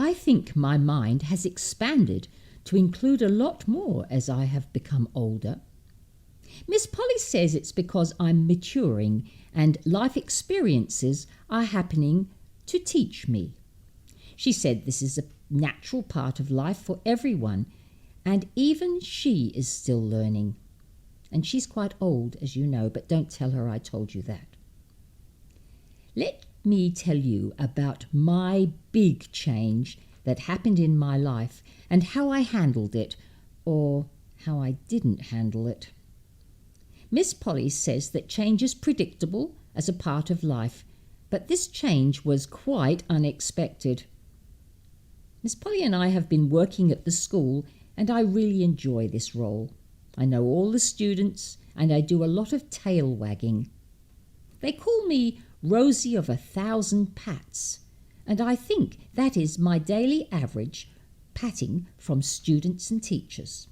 I think my mind has expanded to include a lot more as I have become older. Miss Polly says it's because I'm maturing and life experiences are happening to teach me. She said this is a natural part of life for everyone, and even she is still learning. And she's quite old, as you know, but don't tell her I told you that. Let me tell you about my big change that happened in my life and how I handled it, or how I didn't handle it. Miss Polly says that change is predictable as a part of life, but this change was quite unexpected. Miss Polly and I have been working at the school, and I really enjoy this role. I know all the students, and I do a lot of tail wagging. They call me Rosie of 1,000 pats, and I think that is my daily average patting from students and teachers.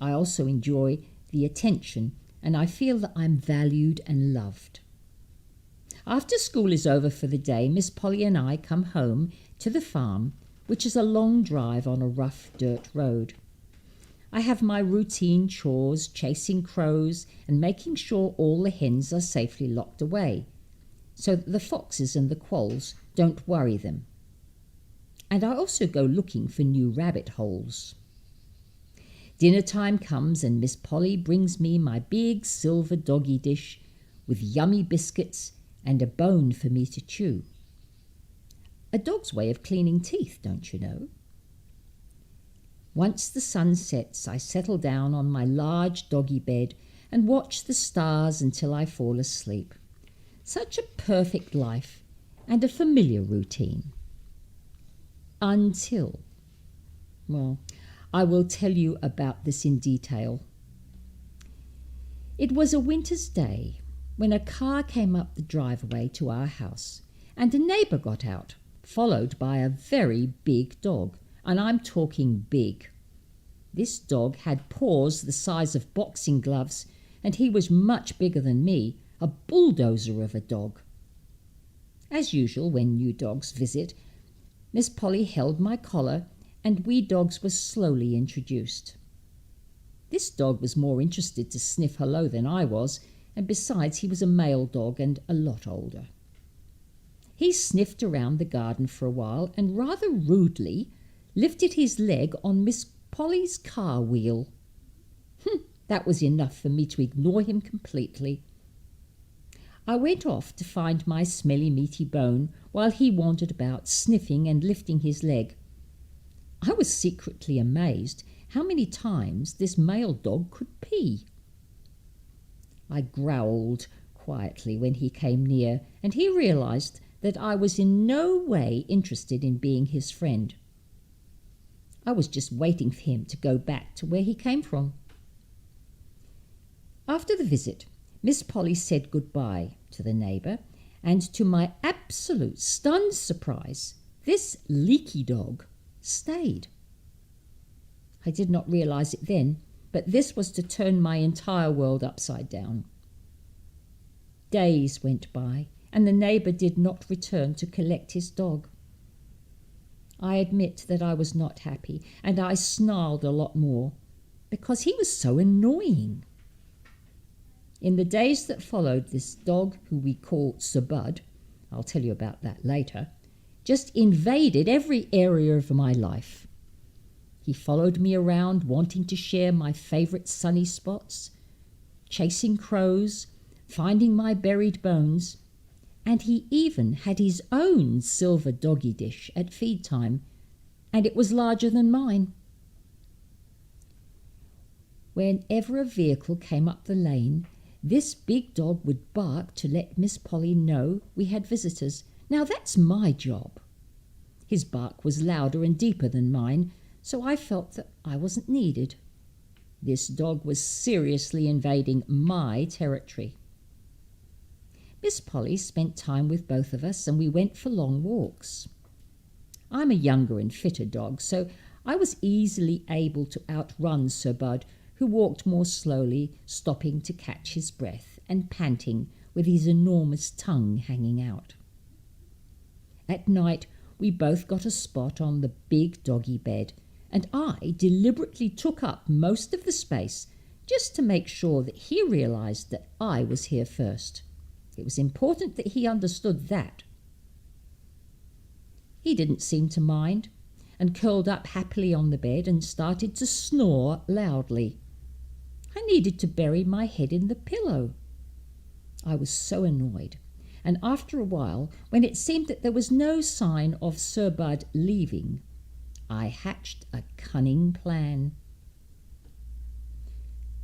I also enjoy the attention, and I feel that I'm valued and loved. After school is over for the day, Miss Polly and I come home to the farm, which is a long drive on a rough dirt road. I have my routine chores, chasing crows and making sure all the hens are safely locked away, so that the foxes and the quolls don't worry them. And I also go looking for new rabbit holes. Dinner time comes and Miss Polly brings me my big silver doggy dish with yummy biscuits and a bone for me to chew. A dog's way of cleaning teeth, don't you know? Once the sun sets, I settle down on my large doggy bed and watch the stars until I fall asleep. Such a perfect life and a familiar routine. Until, well, I will tell you about this in detail. It was a winter's day when a car came up the driveway to our house and a neighbour got out, followed by a very big dog, and I'm talking big. This dog had paws the size of boxing gloves, and he was much bigger than me, a bulldozer of a dog. As usual, when new dogs visit, Miss Polly held my collar and we dogs were slowly introduced. This dog was more interested to sniff hello than I was, and besides he was a male dog and a lot older. He sniffed around the garden for a while and rather rudely lifted his leg on Miss Polly's car wheel. That was enough for me to ignore him completely. I went off to find my smelly meaty bone while he wandered about sniffing and lifting his leg. I was secretly amazed how many times this male dog could pee. I growled quietly when he came near, and he realized that I was in no way interested in being his friend. I was just waiting for him to go back to where he came from. After the visit, Miss Polly said goodbye to the neighbour, and to my absolute stunned surprise, this leaky dog stayed. I did not realize it then, but this was to turn my entire world upside down. Days went by, and the neighbour did not return to collect his dog. I admit that I was not happy, and I snarled a lot more, because he was so annoying. In the days that followed, this dog, who we call Sir Bud, I'll tell you about that later, just invaded every area of my life. He followed me around, wanting to share my favourite sunny spots, chasing crows, finding my buried bones, and he even had his own silver doggy dish at feed time, and it was larger than mine. Whenever a vehicle came up the lane, this big dog would bark to let Miss Polly know we had visitors. Now that's my job. His bark was louder and deeper than mine, so I felt that I wasn't needed. This dog was seriously invading my territory. Miss Polly spent time with both of us, and we went for long walks. I'm a younger and fitter dog, so I was easily able to outrun Sir Bud, who walked more slowly, stopping to catch his breath and panting with his enormous tongue hanging out. At night, we both got a spot on the big doggy bed, and I deliberately took up most of the space just to make sure that he realized that I was here first. It was important that he understood that. He didn't seem to mind, and curled up happily on the bed and started to snore loudly. I needed to bury my head in the pillow. I was so annoyed, and after a while, when it seemed that there was no sign of Sir Bud leaving, I hatched a cunning plan.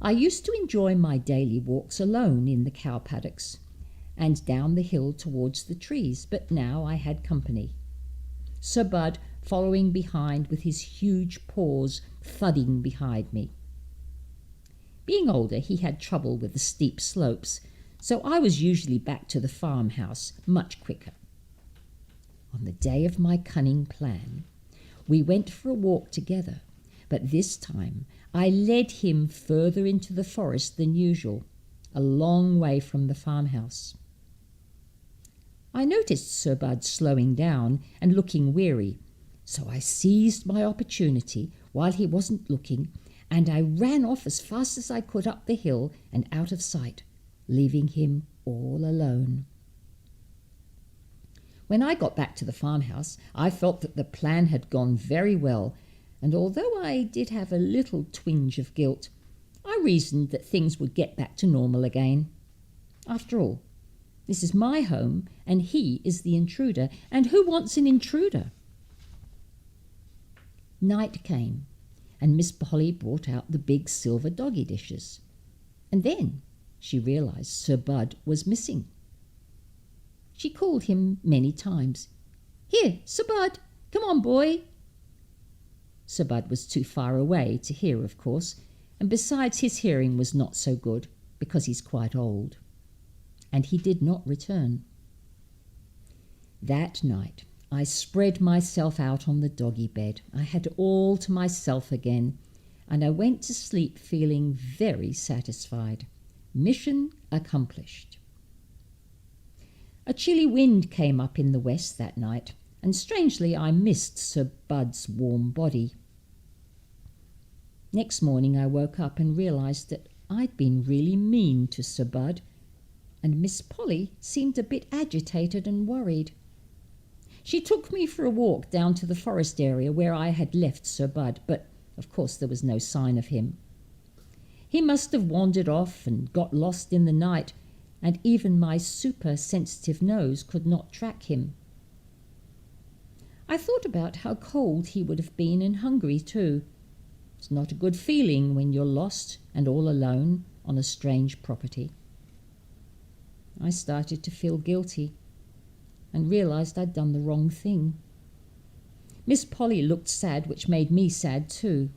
I used to enjoy my daily walks alone in the cow paddocks and down the hill towards the trees, but now I had company. Sir Bud following behind with his huge paws thudding behind me. Being older, he had trouble with the steep slopes, so I was usually back to the farmhouse much quicker. On the day of my cunning plan, we went for a walk together, but this time I led him further into the forest than usual, a long way from the farmhouse. I noticed Sir Bud slowing down and looking weary, so I seized my opportunity while he wasn't looking, and I ran off as fast as I could up the hill and out of sight, leaving him all alone. When I got back to the farmhouse, I felt that the plan had gone very well, and although I did have a little twinge of guilt, I reasoned that things would get back to normal again. After all, this is my home, and he is the intruder, and who wants an intruder? Night came, and Miss Polly brought out the big silver doggy dishes. And then she realized Sir Bud was missing. She called him many times. "Here, Sir Bud, come on, boy." Sir Bud was too far away to hear, of course, and besides his hearing was not so good, because he's quite old. And he did not return. That night I spread myself out on the doggy bed. I had all to myself again, and I went to sleep feeling very satisfied. Mission accomplished. A chilly wind came up in the west that night, and strangely I missed Sir Bud's warm body. Next morning I woke up and realized that I'd been really mean to Sir Bud, and Miss Polly seemed a bit agitated and worried. She took me for a walk down to the forest area where I had left Sir Bud, but of course there was no sign of him. He must have wandered off and got lost in the night, and even my super-sensitive nose could not track him. I thought about how cold he would have been and hungry too. It's not a good feeling when you're lost and all alone on a strange property. I started to feel guilty and realized I'd done the wrong thing. Miss Polly looked sad, which made me sad too.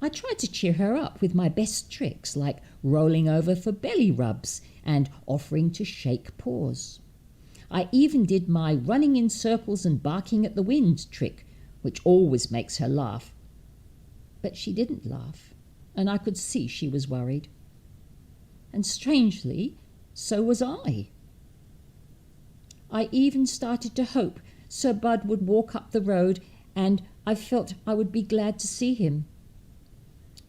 I tried to cheer her up with my best tricks, like rolling over for belly rubs and offering to shake paws. I even did my running in circles and barking at the wind trick, which always makes her laugh. But she didn't laugh, and I could see she was worried. And strangely, so was I. I even started to hope Sir Bud would walk up the road, and I felt I would be glad to see him.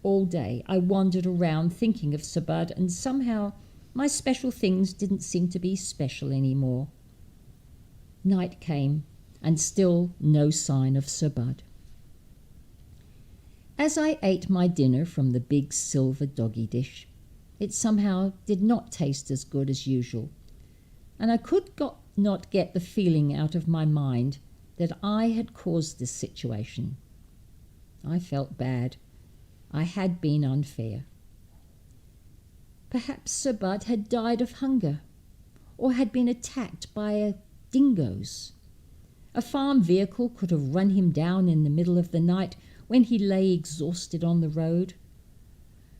All day I wandered around thinking of Sir Bud, and somehow my special things didn't seem to be special anymore. Night came, and still no sign of Sir Bud. As I ate my dinner from the big silver doggy dish, it somehow did not taste as good as usual, and I could not get the feeling out of my mind that I had caused this situation. I felt bad. I had been unfair. Perhaps Sir Bud had died of hunger, or had been attacked by dingoes. A farm vehicle could have run him down in the middle of the night when he lay exhausted on the road.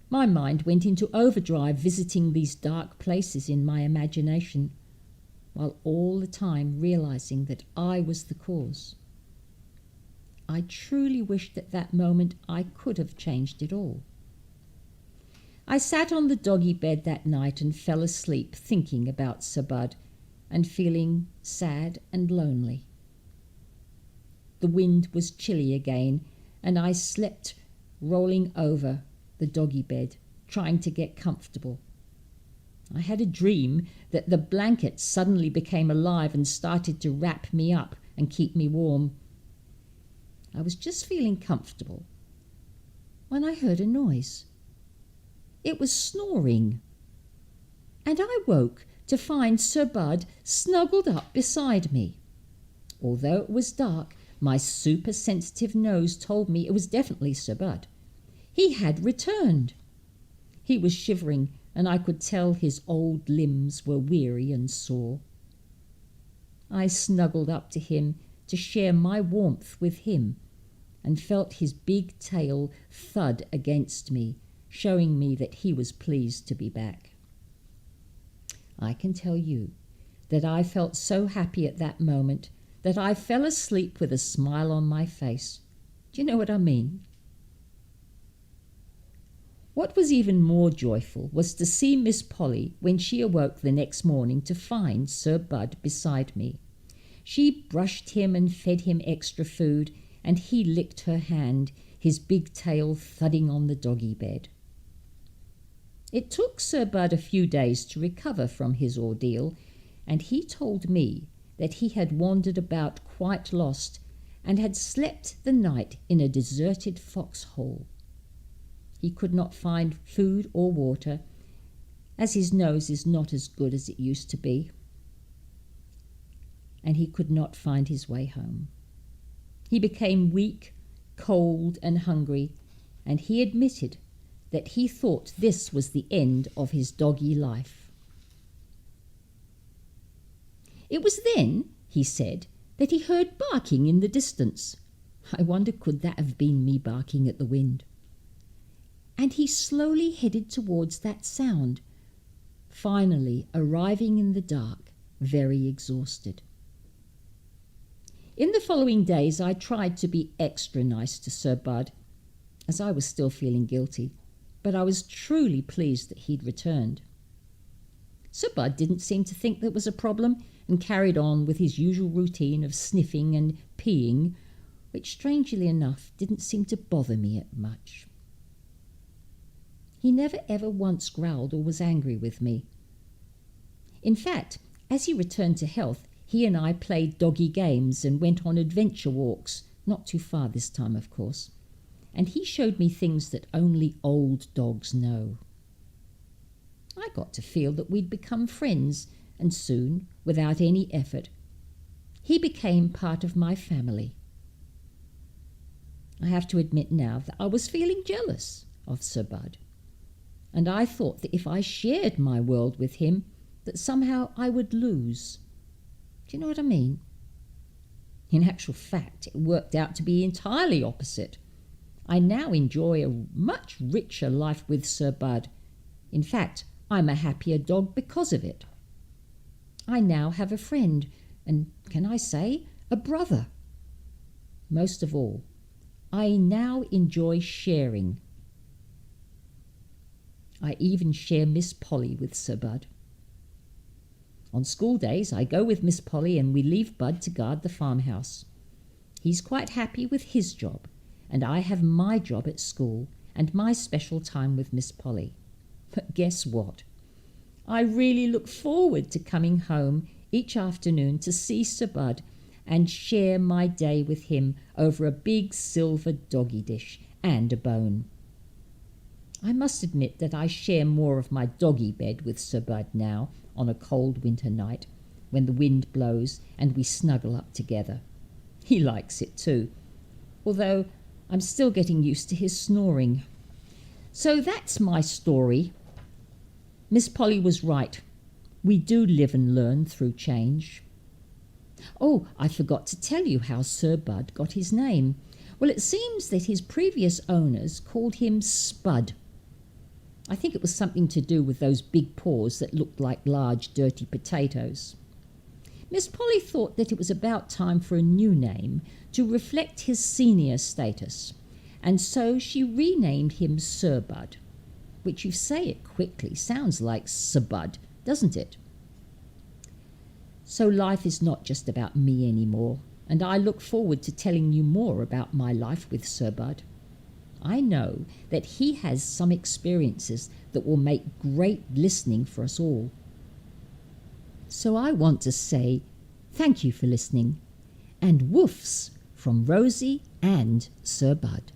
My mind went into overdrive visiting these dark places in my imagination, while all the time realizing that I was the cause. I truly wished at that moment I could have changed it all. I sat on the doggy bed that night and fell asleep thinking about Sir Bud and feeling sad and lonely. the wind was chilly again, and I slept rolling over the doggy bed, trying to get comfortable. I had a dream that the blanket suddenly became alive and started to wrap me up and keep me warm. I was just feeling comfortable when I heard a noise. It was snoring, and I woke to find Sir Bud snuggled up beside me. Although it was dark, my super-sensitive nose told me it was definitely Sir Bud. He had returned. He was shivering, and I could tell his old limbs were weary and sore. I snuggled up to him to share my warmth with him, and felt his big tail thud against me, showing me that he was pleased to be back. I can tell you that I felt so happy at that moment that I fell asleep with a smile on my face. Do you know what I mean? What was even more joyful was to see Miss Polly when she awoke the next morning to find Sir Bud beside me. She brushed him and fed him extra food, and he licked her hand, his big tail thudding on the doggy bed. It took Sir Bud a few days to recover from his ordeal, and he told me that he had wandered about quite lost and had slept the night in a deserted foxhole. He could not find food or water, as his nose is not as good as it used to be, and he could not find his way home. He became weak, cold, and hungry, and he admitted that he thought this was the end of his doggy life. It was then, he said, that he heard barking in the distance. I wonder, could that have been me barking at the wind? And he slowly headed towards that sound, finally arriving in the dark, very exhausted. In the following days, I tried to be extra nice to Sir Bud, as I was still feeling guilty, but I was truly pleased that he'd returned. Sir Bud didn't seem to think there was a problem and carried on with his usual routine of sniffing and peeing, which, strangely enough, didn't seem to bother me much. He never ever once growled or was angry with me. In fact, as he returned to health, he and I played doggy games and went on adventure walks, not too far this time, of course, and he showed me things that only old dogs know. I got to feel that we'd become friends, and soon, without any effort, he became part of my family. I have to admit now that I was feeling jealous of Sir Bud, and I thought that if I shared my world with him, that somehow I would lose. Do you know what I mean? In actual fact, it worked out to be entirely opposite. I now enjoy a much richer life with Sir Bud. In fact, I'm a happier dog because of it. I now have a friend, and can I say, a brother. Most of all, I now enjoy sharing. I even share Miss Polly with Sir Bud. On school days, I go with Miss Polly and we leave Bud to guard the farmhouse. He's quite happy with his job, and I have my job at school and my special time with Miss Polly. But guess what? I really look forward to coming home each afternoon to see Sir Bud and share my day with him over a big silver doggy dish and a bone. I must admit that I share more of my doggy bed with Sir Bud now on a cold winter night when the wind blows and we snuggle up together. He likes it too, although I'm still getting used to his snoring. So that's my story. Miss Polly was right. We do live and learn through change. Oh, I forgot to tell you how Sir Bud got his name. Well, it seems that his previous owners called him Spud. I think it was something to do with those big paws that looked like large, dirty potatoes. Miss Polly thought that it was about time for a new name to reflect his senior status, and so she renamed him Sir Bud, which, if you say it quickly, sounds like Sir Bud, doesn't it? So life is not just about me anymore. and I look forward to telling you more about my life with Sir Bud. I know that he has some experiences that will make great listening for us all. So I want to say thank you for listening, and woofs from Rosie and Sir Bud.